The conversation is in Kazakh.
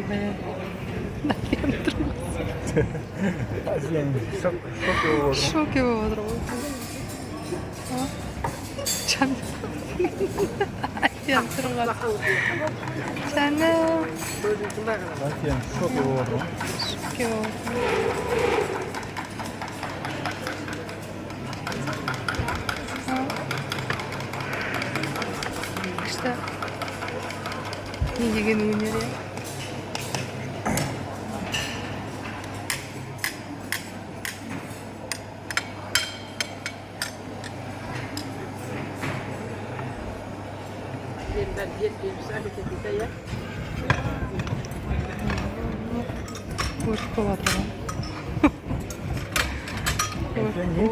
Нафіг друг. Азияның шокі болып отырмын. Шокі болып отыр ғой. Айтып тұрған. Жаным. Азияның шокі болып отырмын. Шокі болып отыр. İşte ne деген өнер ya. Hoş болады ғой. Сен не